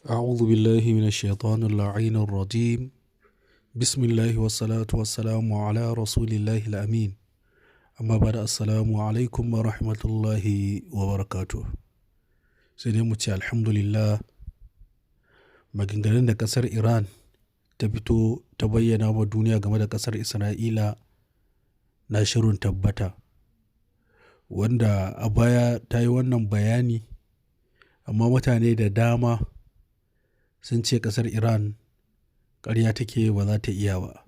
أعوذ بالله من الشيطان اللعين الرجيم. بسم الله والصلاة والسلام على رسول الله الأمين. أما بعد السلام عليكم ورحمة الله وبركاته. sai mu ce alhamdulillah, maganganun da ƙasar Iran ta fito ta bayyana wa duniya game da ƙasar Isra'ila na shirin tabbata, wanda a baya ta yi wannan bayani, amma mutane da dama sun ce ƙasar Iran ƙarya take, ba za ta iya ba.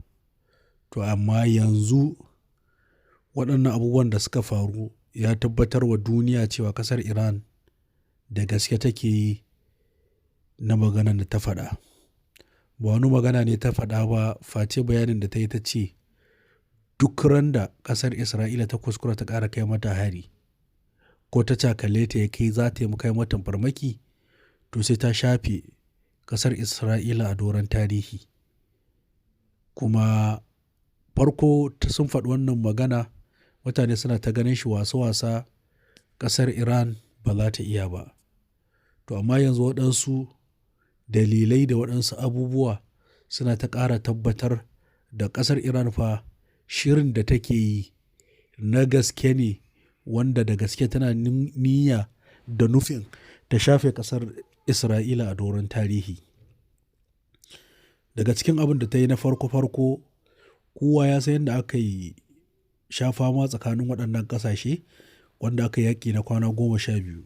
To amma yanzu waɗannan abubuwan da suka faru ya tabbatar wa duniya cewa ƙasar Iran da gaske take yi na maganar da ta faɗa. Ba wani magana ne ta faɗa ba, face bayanin da ta yi ta ce duk ran da ƙasar Isra'ila ta kuskura ta ƙara kai mata hari ko ta cakale ta ya kai za ta yi kai mata farmaki, to sai ta shafe ƙasar Isra'ila a doron tarihi. Kuma farko sun faɗi wannan magana, mutane suna ta ganin shi wasa-wasa, ƙasar Iran ba za ta iya ba. To amma yanzu waɗansu dalilai da waɗansu abubuwa suna ta ƙara tabbatar da ƙasar Iran fa shirin da take yi na gaske ne, wanda da gaske tana niyya da nufin ta shafe ƙasar Isra'ila a doron tarihi. Daga cikin abin da ta yi na farko-farko, kowa ya san yadda aka yi sha fama tsakanin waɗannan ƙasashe, wanda aka yaƙi na kwana 12.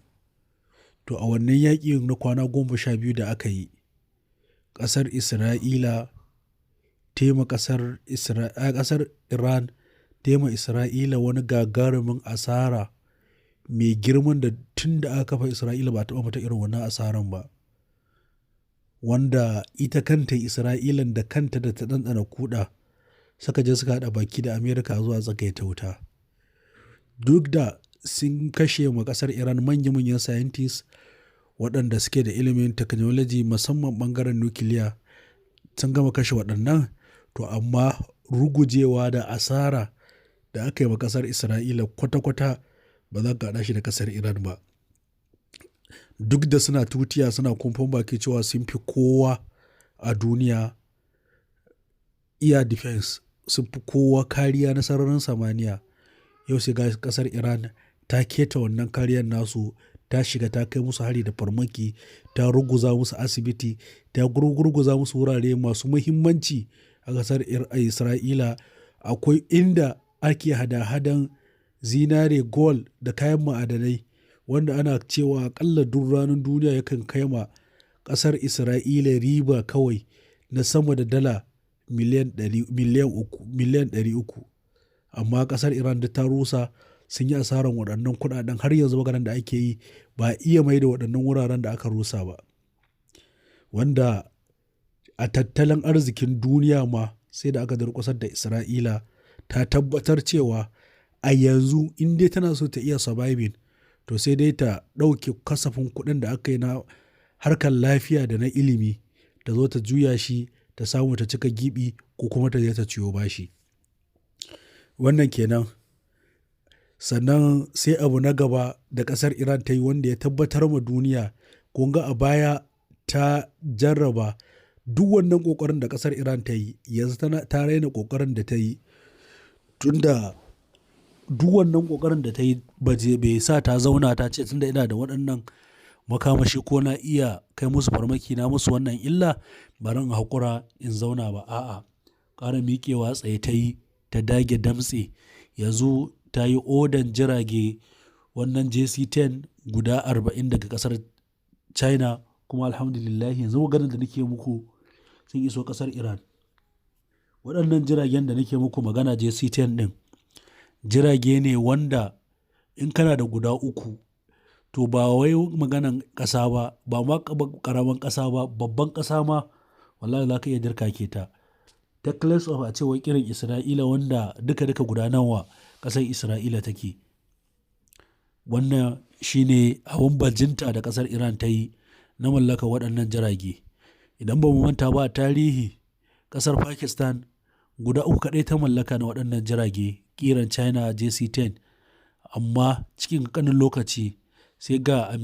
To a wannan yaƙi na kwana 12 da aka yi, ƙasar Isra'ila tema ƙasar Iran tema Isra'ila wani gagarumin asara mai girman da tun da aka kafa Isra'ila ba a taɓa mata irin wannan asaran ba, wanda ita kanta Isra'ilan da kanta da ta ɗanɗana kuɗa suka je suka haɗa baki da Amerika zuwa tsagaita wuta. Duk da sun kashe ma ƙasar Iran manya-manyan scientists waɗanda suke da ilimin technology, musamman ɓangaren nukiliya, sun gama kashe waɗannan, to amma rugujewa da asara da aka yi wa ƙasar Isra'ila kwata-kwata ba za ka haɗa shi da ƙasar Iran ba. Duk da suna tutiya suna kumfan baki cewa sun fi kowa a duniya iya defense, sun fi kowa kariya na sararin samaniya, yau sai ga ƙasar Iran ta keta wannan kariyar nasu, ta shiga ta kai musu hari da farmaki, ta ruguza musu asibiti, ta gurguza musu wurare masu muhimmanci a ƙasar Isra'ila. Akwai inda ake hada-hadan zinare, gold da kayan ma'adanai, wanda ana cewa akalla duk ranar duniya yakan kai ma ƙasar Isra'ila riba kawai na sama da dala miliyan 300. Amma ƙasar Iran da ta rusa, sun yi asarar waɗannan kuɗaɗen. Har yanzu maganar da ake yi ba iya mai da waɗannan wuraren da aka rusa ba, wanda a tattalin arzikin duniya ma sai da aka durƙusar da Isra'ila. Ta tabbatar cewa a yanzu in dai tana so ta iya surviving, to sai dai ta ɗauke kasafin kuɗin da aka yi na harkar lafiya da na ilimi, ta zo ta juya shi ta samu ta cika gibi, ko kuma ta je ta ciyo bashi. Wannan kenan. Sannan sai abu na gaba da ƙasar Iran ta yi, wanda ya tabbatar ma duniya, kun ga a baya ta jarraba duk wannan ƙoƙarin da ƙasar Iran ta yi, yanzu ta raina ƙoƙarin da ta yi, tunda duk wannan ƙoƙarin da ta yi bai sa ta zauna ta ce tunda ina da waɗannan makamashi ko na iya kai musu farmaki na musu wannan illa, bari in haƙura in zauna ba. A'a, ƙara miƙewa tsaye ta yi, ta dage damtse. Yanzu ta yi odan jirage wannan JC-10 guda 40 daga ƙasar China, kuma alhamdulillah yanzu maganar da nake muku sun iso ƙasar Iran. Waɗannan jiragen da nake muku magana JC-10 ɗin, jirage ne wanda in kana da guda 3, to ba wai maganan ƙasa ba, ba ma ƙaramin ƙasa ba, babban ƙasa ma wallahi za ka iya dirkake ta. Teclas of a cewa kiran Isra'ila, wanda duka guda nawa ƙasar Isra'ila take. Wannan shi ne abin bajinta da ƙasar Iran ta yi na mallaka waɗannan jirage. Idan ba mu manta ba a tarihi, ƙasar Pakistan guda 3 kaɗai ta mallaka na waɗannan jirage ƙiran China JC-10, amma cikin ƙanin lokaci sai ga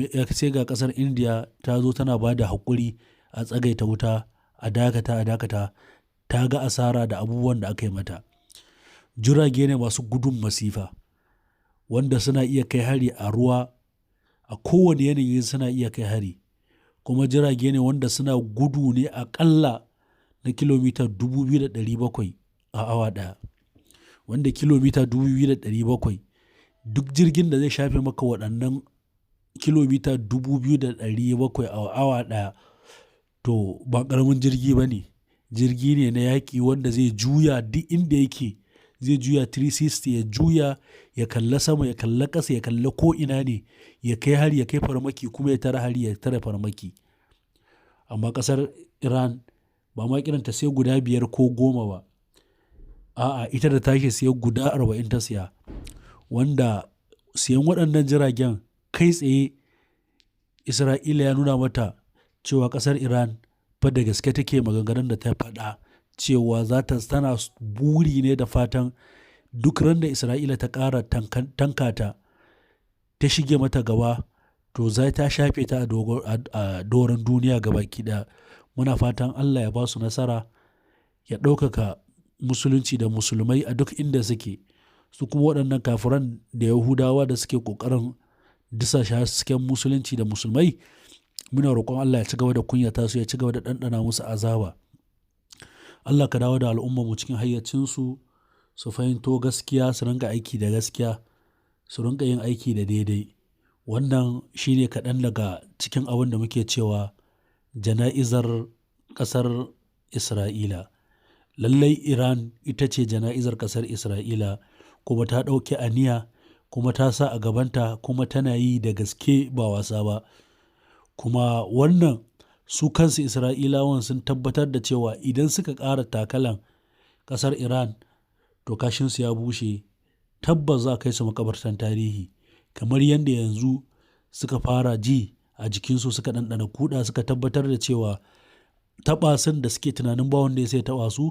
ƙasar India ta zo tana ba da haƙuri a tsagaita wuta, a dakata, ta ga asara da abubuwan da aka yi mata. Jirage ne masu gudun masifa wanda suna iya kai hari a ruwa, a kowane yanayi suna iya kai hari, kuma jirage ne wanda suna gudu ne aƙalla na kilomita 2,700 a awa ɗaya, wanda kilomita 2,700 duk jirgin da zai shafe maka waɗannan kilomita 2,700 a awa ɗaya to ba ƙaramin jirgi ba ne. Jirgi ne na yaƙi wanda zai juya duk inda yake, zai juya 360, ya juya, ya kalla sama, ya kalla ƙasa, ya kalla ko'ina ne, ya kai hari, ya kai farmaki, kuma ya tara hari, ya tara farmaki. Amma ƙasar Iran ba ma kiranta sai guda 5 ko 10 ba, a'a ita da tashi sai guda 40 ta siya, wanda siyan waɗannan jiragen kai tsaye Isra'ila ya nuna mata cewa ƙasar Iran fa da gaske take maganganun da ta faɗa cewa tana buri ne da fatan duk ran da Isra'ila ta ƙara tankata ta shige mata gaba, to za ta shafe ta a doron duniya gaba ɗaya. Muna fatan Allah ya ba su nasara, ya ɗaukaka musulunci da musulmai a duk inda suke. Su kuma waɗannan kafiran da Yahudawa da suke ƙoƙarin disa hasken musulunci da musulmai, muna roƙon Allah ya ci gaba da kunyata su, ya ci gaba da ɗanɗana musu azaba. Allah ka dawo da al'ummarmu cikin hayyacinsu, su fahimto gaskiya, su rinka aiki da gaskiya, su rinka yin aiki da daidai. Wannan shi ne kaɗan daga cikin abin da muke cewa jana'izar ƙasar Isra'ila. Lallai Iran ita ce jana'izar ƙasar Isra'ila, kuma ta ɗauki aniya, kuma ta sa a gabanta, kuma tana yi da gaske ba wasa ba. Kuma wannan su kansu Isra'ilawan sun tabbatar da cewa idan suka ƙara takalan ƙasar Iran to kashinsu ya bushe, tabbas za a kai su makabartan tarihi, kamar yadda yanzu suka fara ji a jikinsu, suka ɗanɗana kuɗa, suka tabbatar da cewa taɓa sun da suke tunanin ba wanda ya sai taɓa su,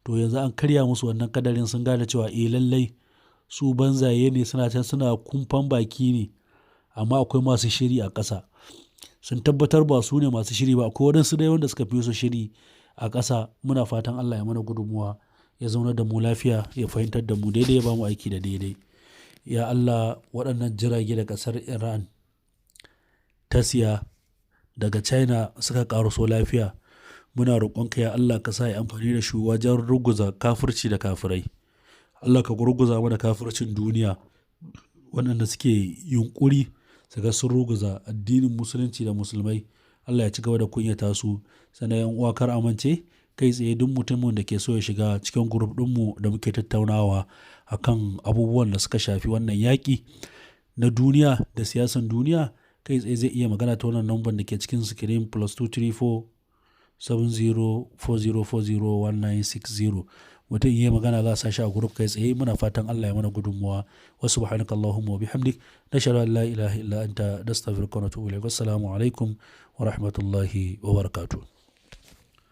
to yanzu an karya musu wannan kadarin, sun gane cewa lallai su banzaye ne, suna can suna kumfan baki ne, amma akwai masu shiri a ƙasa. Sun tabbatar ba su ne masu shiri ba, akwai waɗansu dai wanda suka fi su shiri a ƙasa. Muna fatan Allah ya mana gudunmuwa, ya zauna da mu lafiya, ya fahimtar da mu daidai, ya ba mu aiki da daidai. Ya Allah, waɗannan jirage da ƙasar Iran ta siya daga China suka ƙaruso lafiya, muna roƙonka ya Allah ka sa ya amfani da shi wajen ruguza kafirci da kafirai. Allah ka gurguza mana kafircin duniya, waɗanda suke yunƙuri su ga sun ruguza addinin musulunci da musulmai. Allah ya ci gaba da kunyata su. Sannan yan uwa, kar amince kai tsaye duk mutumin da ke so ya shiga cikin group ɗinmu da muke tattaunawa akan abubuwan da suka shafi wannan yaƙi na duniya da siyasan duniya, kai tsaye zai iya magana ta wannan number da ke cikin screen, +234 7040401960. mutum yi magana za a sa shi a group kai tsaye. Muna fatan Allah ya mana gudunmuwa. Wa subhanaka Allahumma wa bihamdik, nashhadu an la ilaha illa anta, nastaghfiruka wa natubu ilayk. Assalamu alaikum wa rahmatullahi wa barakatuh.